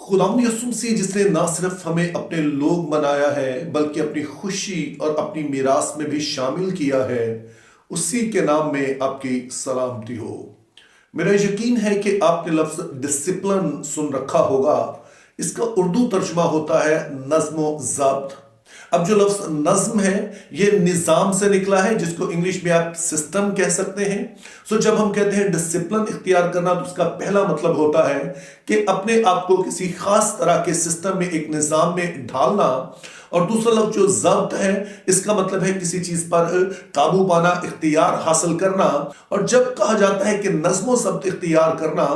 खुदावंद यीशु मसीह जिसने ना सिर्फ हमें अपने लोग बनाया है बल्कि अपनी खुशी और अपनी मीरास में भी शामिल किया है, उसी के नाम में आपकी सलामती हो। मेरा यकीन है कि आपने लफ्ज डिसिप्लिन सुन रखा होगा। इसका उर्दू तर्जुमा होता है नज्म ज़ब्त। अब जो लफ्ज नज्म है ये निज़ाम से निकला है, जिसको इंग्लिश में आप सिस्टम कह सकते हैं। सो जब हम कहते हैं डिसिप्लिन इख्तियार करना, तो उसका पहला मतलब होता है कि अपने आप को किसी खास तरह के सिस्टम में, एक निज़ाम में ढालना। और दूसरा लफ्ज जो ज़ब्त है, इसका मतलब है किसी चीज पर काबू पाना, इख्तियार हासिल करना। और जब कहा जाता है कि नज़्म ज़ब्त इख्तियार करना,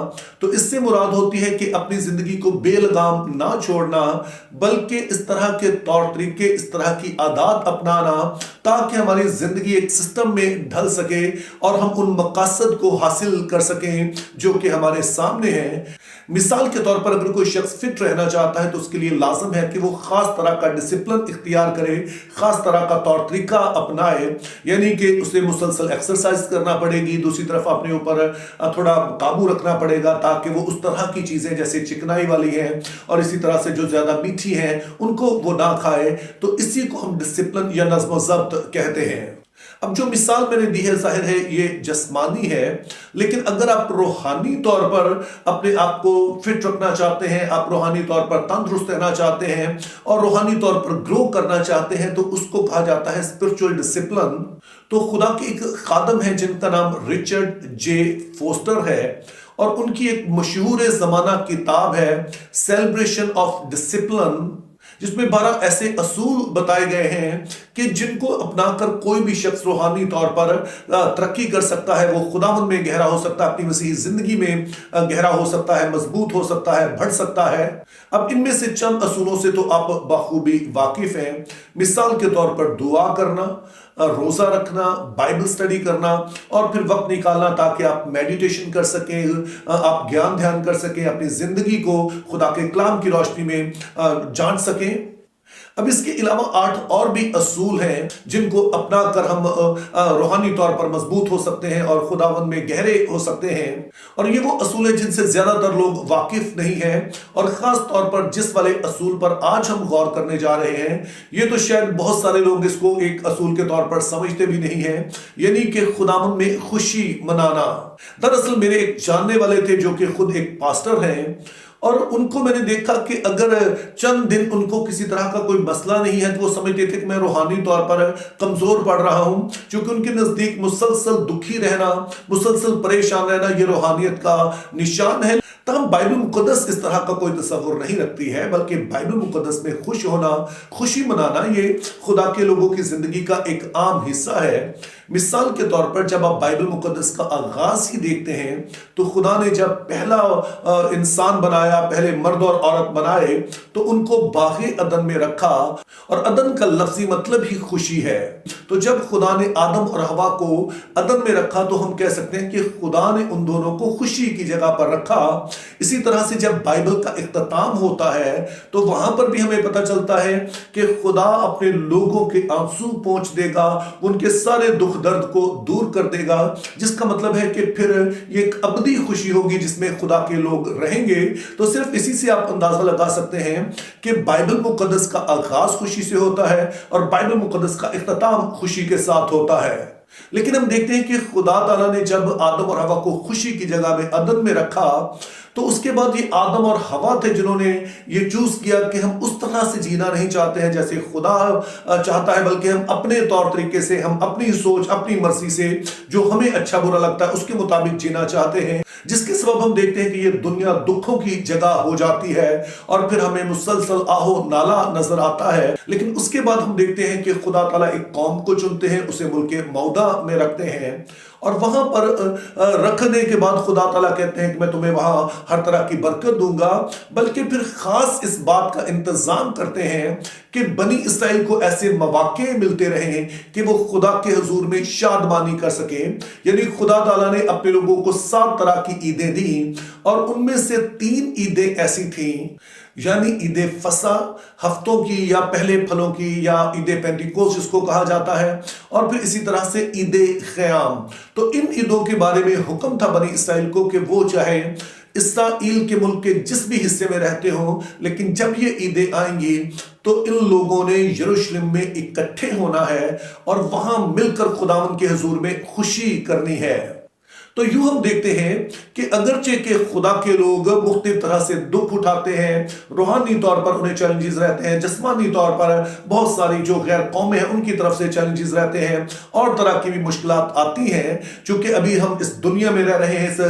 तो इससे मुराद होती है कि अपनी जिंदगी को बेलगाम ना छोड़ना, बल्कि इस तरह के तौर तरीके, इस तरह की आदत अपनाना ताकि हमारी जिंदगी एक सिस्टम में ढल सके और हम उन मकासद को हासिल कर सकें जो कि हमारे सामने हैं। मिसाल के तौर पर अगर कोई शख्स फिट रहना चाहता है तो उसके लिए लाजम है कि वो खास तरह का डिसिप्लिन इख्तियार करे, खास तरह का तौर तरीका अपनाए, यानी कि उसे मुसलसल एक्सरसाइज करना पड़ेगी। दूसरी तरफ अपने ऊपर थोड़ा काबू रखना पड़ेगा ताकि वो उस तरह की चीजें जैसे चिकनाई वाली हैं और इसी तरह से जो ज्यादा मीठी हैं उनको वो ना खाए। तो इसी को हम डिसिप्लिन या नज़्म ज़ब्त कहते हैं। अब जो मिसाल मैंने दी है, जाहिर है ये जिस्मानी है, लेकिन अगर आप रूहानी तौर पर अपने आप को फिट रखना चाहते हैं, आप रूहानी तौर पर तंदुरुस्त रहना चाहते हैं और रूहानी तौर पर ग्रो करना चाहते हैं, तो उसको कहा जाता है स्पिरिचुअल डिसिप्लिन। तो खुदा के एक खादम है जिनका नाम रिचर्ड जे फोस्टर है, और उनकी एक मशहूर ज़माना किताब है सेलिब्रेशन ऑफ डिसिप्लिन, जिसमें 12 ऐसे असूल बताए गए हैं कि जिनको अपनाकर कोई भी शख्स रूहानी तौर पर तरक्की कर सकता है। वो खुदावंद में गहरा हो सकता है, अपनी मसीही जिंदगी में गहरा हो सकता है, मजबूत हो सकता है, बढ़ सकता है। अब इनमें से चंद असूलों से तो आप बखूबी वाकिफ हैं। मिसाल के तौर पर दुआ करना, रोजा रखना, बाइबल स्टडी करना और फिर वक्त निकालना ताकि आप मेडिटेशन कर सकें, आप ज्ञान ध्यान कर सकें, अपनी जिंदगी को खुदा के कलाम की रोशनी में जान सकें। अब इसके अलावा 8 और भी असूल हैं जिनको अपना कर हम रूहानी तौर पर मजबूत हो सकते हैं और खुदावंद में गहरे हो सकते हैं। और ये वो असूल है जिनसे ज्यादातर लोग वाकिफ नहीं हैं, और खास तौर पर जिस वाले असूल पर आज हम गौर करने जा रहे हैं, ये तो शायद बहुत सारे लोग इसको एक असूल के तौर पर समझते भी नहीं हैं, यानी कि खुदावंद में खुशी मनाना। दरअसल मेरे एक जानने वाले थे जो कि खुद एक पास्टर हैं, और उनको मैंने देखा कि अगर चंद दिन उनको किसी तरह का कोई मसला नहीं है तो वो समझते थे कि मैं रूहानी तौर पर कमजोर पड़ रहा हूं, क्योंकि उनके नजदीक मुसलसल दुखी रहना, मुसलसल परेशान रहना ये रूहानियत का निशान है। तब बाइबल मुकद्दस इस तरह का कोई तस्वुर नहीं रखती है, बल्कि बाइबल मुकद्दस में खुश होना, खुशी मनाना ये खुदा के लोगों की जिंदगी का एक आम हिस्सा है। मिसाल के तौर पर जब आप बाइबल मुकद्दस का आगाज ही देखते हैं, तो खुदा ने जब पहला इंसान बनाया, पहले मर्द और औरत बनाए, तो उनको बागे अदन में रखा, और अदन का लफ्जी मतलब ही खुशी है। तो जब खुदा ने आदम और हवा को अदन में रखा, तो हम कह सकते हैं कि खुदा ने उन दोनों को खुशी की जगह पर रखा। इसी तरह से जब बाइबल का इख्तिताम होता है, तो वहां पर भी हमें पता चलता है कि खुदा अपने लोगों के आंसू पोंछ देगा, उनके सारे दुख दर्द को दूर कर देगा, जिसका मतलब है कि फिर ये एक अबदी खुशी होगी जिसमें खुदा के लोग रहेंगे। तो सिर्फ इसी से आप अंदाजा लगा सकते हैं कि बाइबल मुकद्दस का आगाज खुशी से होता है और बाइबल मुकद्दस का इख्तिताम खुशी के साथ होता है। लेकिन हम देखते हैं कि खुदा ताला ने जब आदम और हवा को खुशी की जगह में अदन में रखा, तो उसके बाद ये आदम और हवा थे जिन्होंने ये चूज किया कि हम उस तरह से जीना नहीं चाहते हैं जैसे खुदा चाहता है, बल्कि हम अपने तौर तरीके से, हम अपनी सोच, अपनी मर्जी से, जो हमें अच्छा बुरा लगता है उसके मुताबिक जीना चाहते हैं, जिसके सबब हम देखते हैं कि ये दुनिया दुखों की जगह हो जाती है और फिर हमें मुसलसल आहो नाला नजर आता है। लेकिन उसके बाद हम देखते हैं कि खुदा ताला एक कौम को चुनते हैं, उसे मुल्के मौदा में रखते हैं, और वहां पर रखने के बाद खुदा ताला कहते हैं कि मैं तुम्हें वहां हर तरह की बरकत दूंगा, बल्कि फिर खास इस बात का इंतजाम करते हैं कि बनी इसराइल को ऐसे मौके मिलते रहे कि वो खुदा के हुजूर में शादमानी कर सके। यानी खुदा ताला ने अपने लोगों को 7 तरह की ईदें दी, और उनमें से 3 ईदें ऐसी थी, यानी ईद फसा हफ्तों की या पहले फलों की, या ईद पेंटिकोस जिसको कहा जाता है, और फिर इसी तरह से ईद ख़याम। तो इन ईदों के बारे में हुक्म था बनी इसराइल को कि वो चाहे اسرائیل کے ملک کے جس بھی حصے میں رہتے ہوں، لیکن جب یہ عیدیں آئیں گی تو ان لوگوں نے یروشلم میں اکٹھے ہونا ہے اور وہاں مل کر خداوند کے حضور میں خوشی کرنی ہے۔ تو یوں ہم دیکھتے ہیں کہ اگرچہ کہ خدا کے لوگ مختلف طرح سے دکھ اٹھاتے ہیں، روحانی طور پر انہیں چیلنجز رہتے ہیں، جسمانی طور پر بہت ساری جو غیر قومیں ہیں ان کی طرف سے چیلنجز رہتے ہیں، اور طرح کی بھی مشکلات آتی ہیں، چونکہ ابھی ہم اس دنیا میں رہ رہے ہیں، اس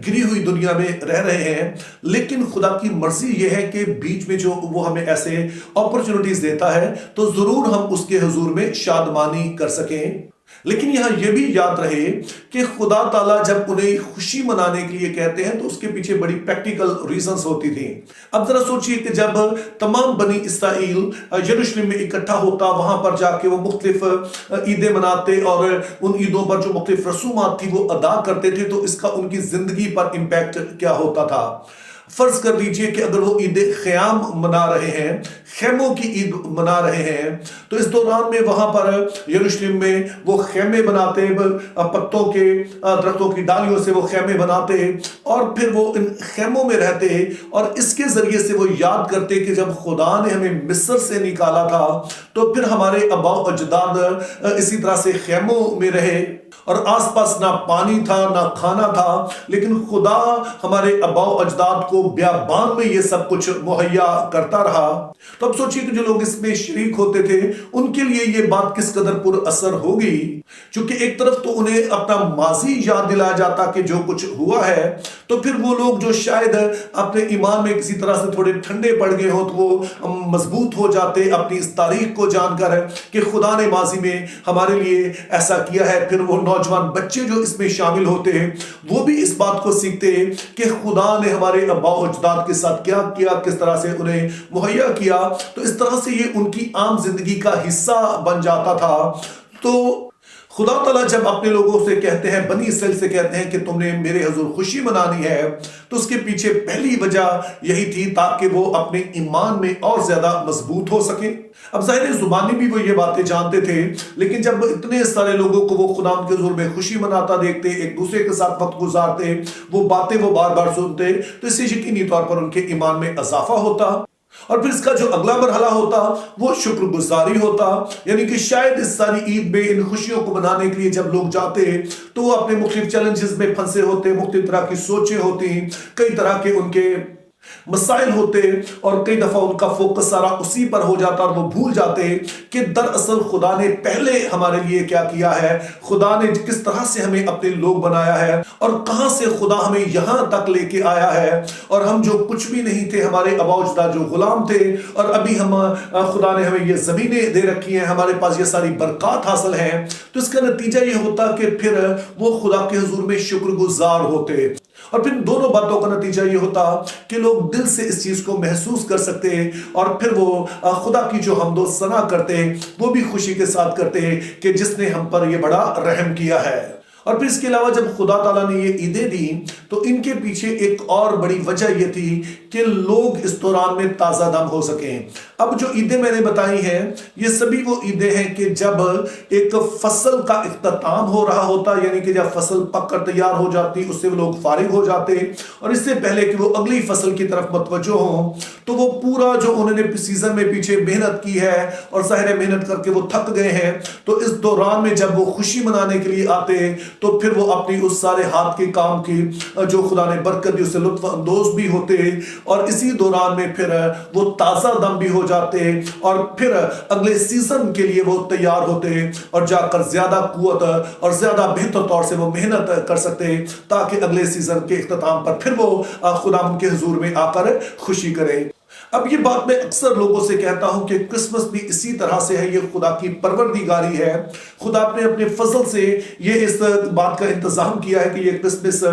گری ہوئی دنیا میں رہ رہے ہیں، لیکن خدا کی مرضی یہ ہے کہ بیچ میں جو وہ ہمیں ایسے اپرچونٹیز دیتا ہے تو ضرور ہم اس کے حضور میں شادمانی کر سکیں۔ لیکن یہاں یہ بھی یاد رہے کہ خدا تعالیٰ جب انہیں خوشی منانے کے لیے کہتے ہیں تو اس کے پیچھے بڑی پریکٹیکل ریزنز ہوتی تھیں۔ اب ذرا سوچئے کہ جب تمام بنی اسرائیل یروشلم میں اکٹھا ہوتا، وہاں پر جا کے وہ مختلف عیدیں مناتے اور ان عیدوں پر جو مختلف رسومات تھی وہ ادا کرتے تھے، تو اس کا ان کی زندگی پر امپیکٹ کیا ہوتا تھا۔ فرض کر لیجئے کہ اگر وہ عید خیام منا رہے ہیں، خیموں کی عید منا رہے ہیں، تو اس دوران میں وہاں پر یروشلم میں وہ خیمے بناتے، پتوں کے درختوں کی ڈالیوں سے وہ خیمے بناتے اور پھر وہ ان خیموں میں رہتے، اور اس کے ذریعے سے وہ یاد کرتے کہ جب خدا نے ہمیں مصر سے نکالا تھا تو پھر ہمارے آباء و اجداد اسی طرح سے خیموں میں رہے، اور آس پاس نہ پانی تھا نہ کھانا تھا، لیکن خدا ہمارے آباء و اجداد کو بیابان میں یہ سب کچھ مہیا کرتا رہا۔ تو اب سوچئے کہ جو لوگ اس میں شریک ہوتے تھے ان کے لیے یہ بات کس قدر پر اثر ہوگی، چونکہ ایک طرف تو انہیں اپنا ماضی یاد دلایا جاتا کہ جو کچھ ہوا ہے، تو پھر وہ لوگ جو شاید اپنے ایمان میں کسی طرح سے تھوڑے ٹھنڈے پڑ گئے ہوں تو وہ مضبوط ہو جاتے اپنی اس تاریخ کو جان کر کہ خدا نے ماضی میں ہمارے لیے ایسا کیا ہے۔ پھر وہ نوجوان بچے جو اس میں شامل ہوتے ہیں وہ بھی اس بات کو سیکھتے ہیں کہ خدا نے ہمارے آباء و اجداد کے ساتھ کیا کیا، کس طرح سے انہیں مہیا کیا، تو اس طرح سے یہ ان کی عام زندگی کا حصہ بن جاتا تھا۔ تو خدا تعالیٰ جب اپنے لوگوں سے کہتے ہیں، بنی اسرائیل سے کہتے ہیں کہ تم نے میرے حضور خوشی منانی ہے، تو اس کے پیچھے پہلی وجہ یہی تھی تاکہ وہ اپنے ایمان میں اور زیادہ مضبوط ہو سکیں۔ اب ظاہر زبانی بھی وہ یہ باتیں جانتے تھے، لیکن جب اتنے سارے لوگوں کو وہ خدا کے حضور میں خوشی مناتا دیکھتے، ایک دوسرے کے ساتھ وقت گزارتے، وہ باتیں وہ بار بار سنتے، تو اس سے یقینی طور پر ان کے ایمان میں اضافہ ہوتا، اور پھر اس کا جو اگلا مرحلہ ہوتا وہ شکر گزاری ہوتا، یعنی کہ شاید اس ساری عید میں ان خوشیوں کو منانے کے لیے جب لوگ جاتے تو وہ اپنے مختلف چیلنجز میں پھنسے ہوتے، مختلف طرح کی سوچیں ہوتی، کئی طرح کے ان کے مسائل ہوتے، اور کئی دفعہ ان کا فوکس سارا اسی پر ہو جاتا اور وہ بھول جاتے کہ دراصل خدا نے پہلے ہمارے لیے کیا کیا ہے، خدا نے کس طرح سے ہمیں اپنے لوگ بنایا ہے، اور کہاں سے خدا ہمیں یہاں تک لے کے آیا ہے، اور ہم جو کچھ بھی نہیں تھے، ہمارے آباء و اجداد جو غلام تھے، اور ابھی ہم خدا نے ہمیں یہ زمینیں دے رکھی ہیں، ہمارے پاس یہ ساری برکات حاصل ہیں، تو اس کا نتیجہ یہ ہوتا کہ پھر وہ خدا کے حضور میں شکر گزار ہوتے، اور پھر دونوں باتوں کا نتیجہ یہ ہوتا کہ لوگ دل سے اس چیز کو محسوس کر سکتے، اور پھر وہ خدا کی جو حمد و ثنا کرتے وہ بھی خوشی کے ساتھ کرتے کہ جس نے ہم پر یہ بڑا رحم کیا ہے۔ اور پھر اس کے علاوہ جب خدا تعالیٰ نے یہ عیدیں دی تو ان کے پیچھے ایک اور بڑی وجہ یہ تھی کہ لوگ اس دوران میں تازہ دم ہو سکیں۔ اب جو عیدیں میں نے بتائی ہیں یہ سبھی وہ عیدیں ہیں کہ جب ایک فصل کا اختتام ہو رہا ہوتا، یعنی کہ جب فصل پک کر تیار ہو جاتی اس سے وہ لوگ فارغ ہو جاتے، اور اس سے پہلے کہ وہ اگلی فصل کی طرف متوجہ ہوں تو وہ پورا جو انہوں نے سیزن میں پیچھے محنت کی ہے اور ظاہر محنت کر کے وہ تھک گئے ہیں، تو اس دوران میں جب وہ خوشی منانے کے لیے آتے تو پھر وہ اپنی اس سارے ہاتھ کے کام کی جو خدا نے برکت دی اس سے لطف اندوز بھی ہوتے، اور اسی دوران میں پھر وہ تازہ دم بھی ہو جاتے، اور پھر اگلے سیزن کے لیے وہ تیار ہوتے اور جا کر زیادہ قوت اور زیادہ بہتر طور سے وہ محنت کر سکتے تاکہ اگلے سیزن کے اختتام پر پھر وہ خدا ان کے حضور میں آ کر خوشی کریں۔ اب یہ بات میں اکثر لوگوں سے کہتا ہوں کہ کرسمس بھی اسی طرح سے ہے، یہ خدا کی پروردگاری ہے، خدا نے اپنے فضل سے یہ اس بات کا انتظام کیا ہے کہ یہ کرسمس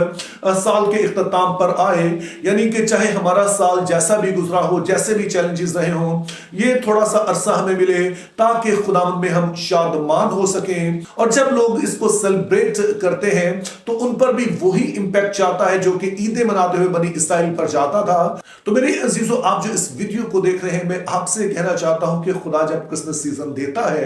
سال کے اختتام پر آئے، یعنی کہ چاہے ہمارا سال جیسا بھی گزرا ہو، جیسے بھی چیلنجز رہے ہوں، یہ تھوڑا سا عرصہ ہمیں ملے تاکہ خداوند میں ہم شادمان ہو سکیں، اور جب لوگ اس کو سیلیبریٹ کرتے ہیں تو ان پر بھی وہی امپیکٹ چاہتا ہے جو کہ عیدیں مناتے ہوئے بنی اسرائیل پر جاتا تھا۔ تو میرے عزیزو، آپ आप जो इस वीडियो को देख रहे हैं, मैं आपसे कहना चाहता हूं कि खुदा जब क्रिसमस सीजन देता है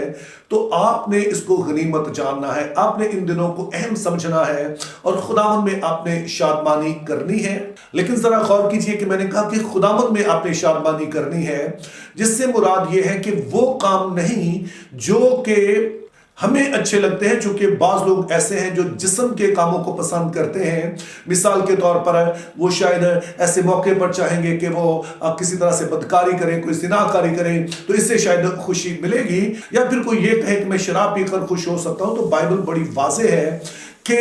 तो आपने इसको गनीमत जानना है, आपने इन दिनों को अहम समझना है और खुदावन में आपने शादमानी करनी है। लेकिन जरा गौर कीजिए कि मैंने कहा कि खुदावन में आपने शादमानी करनी है, जिससे मुराद ये है कि वो काम नहीं जो कि हमें अच्छे लगते हैं, चूंकि बाज लोग ऐसे हैं जो जिस्म के कामों को पसंद करते हैं। मिसाल के तौर पर वो शायद ऐसे मौके पर चाहेंगे कि वो किसी तरह से बदकारी करें, कोई जिनाकारी करें, तो इससे शायद खुशी मिलेगी। या फिर कोई ये कहे कि मैं शराब पीकर खुश हो सकता हूं, तो बाइबल बड़ी वाज़ेह है कि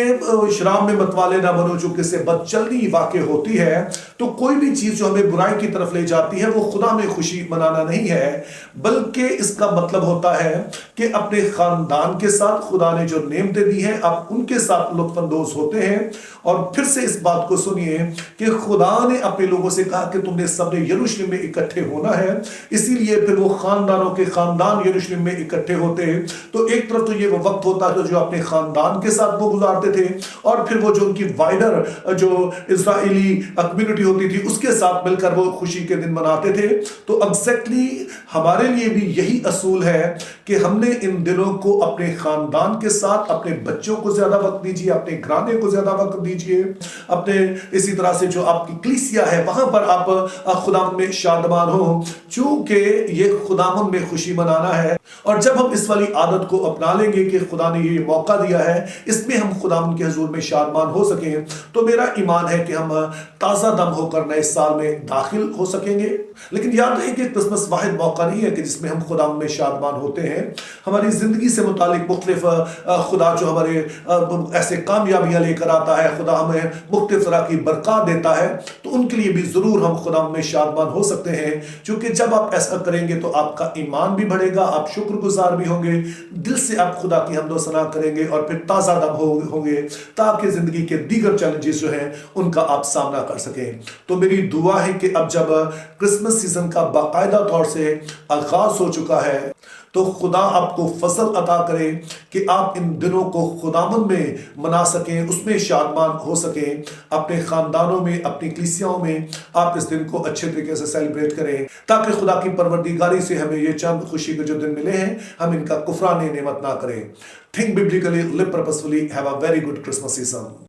शराब में मतवाले ना बनो, चूंकि इससे बदचलनी वाक़ई होती है। तो कोई भी चीज जो हमें बुराई की तरफ ले जाती है वो खुदा में खुशी मनाना नहीं है, बल्कि इसका मतलब होता है कि अपने खानदान के साथ खुदा ने जो नेमतें दी हैं आप उनके साथ लुत्फानंदोज होते हैं। और फिर से इस बात को सुनिए कि खुदा ने अपने लोगों से कहा कि तुमने सबने यरूशलेम में इकट्ठे होना है, इसीलिए फिर वो खानदानों के खानदान यरूशलेम में इकट्ठे होते। तो एक तरफ तो ये वो वक्त होता है जो अपने खानदान के साथ वो गुजारते थे, और फिर वो जो उनकी वाइडर जो इस्राएली कम्युनिटी होती थी उसके साथ मिलकर वो खुशी के दिन मनाते थे। तो एग्जैक्टली हमारे लिए भी यही असूल है कि हमने इन दिनों को अपने खानदान के साथ, अपने बच्चों को ज्यादा वक्त दीजिए, अपने घराने को ज्यादा वक्त दीजिए, अपने इसी तरह से जो आपकी कलीसिया है वहां पर आप खुदावन में शादमान हो, चूंकि ये खुदावन में खुशी मनाना है। और जब हम इस वाली आदत को अपना लेंगे कि खुदा ने ये मौका दिया है, इसमें हम खुदावन के हुजूर में शादमान हो सकें, तो मेरा ईमान है कि हम ताज़ा दम होकर नए साल में दाखिल हो सकेंगे। लेकिन याद रहे कि क्रिसमस वाहिद मौका नहीं है कि जिसमें हम खुदा में शादमान होते हैं। हमारी जिंदगी से मुतालिक मुख्तलिफ खुदा जो हमारे ऐसे कामयाबियां लेकर आता है, खुदा हमें मुख्तलिफ तरह की बरकत देता है, तो उनके लिए भी जरूर हम खुदा में शादमान हो सकते हैं। क्योंकि जब आप ऐसा करेंगे तो आपका ईमान भी बढ़ेगा, आप शुक्रगुजार भी होंगे, दिल से आप खुदा की हम्दो सना करेंगे और फिर ताज़ा दम होंगे, ताकि जिंदगी के दीगर चैलेंजेस जो हैं उनका आप सामना कर सकें। तो मेरी दुआ है कि अब जब क्रिसमस सीजन का बाकायदा तौर से आगाज हो चुका है, तो खुदा आपको फसल अता करे कि आप इन दिनों को खुदावन में मना सकें, उसमें शादमान हो सकें, अपने खानदानों में, अपनी कलीसियाओं में आप इस दिन को अच्छे तरीके से सेलिब्रेट करें, ताकि खुदा की परवरदिगारी से हमें ये चंद खुशी के जो दिन मिले हैं हम इनका कुफरान नेमत ना करें। Think biblically, live purposefully, have a very good Christmas season.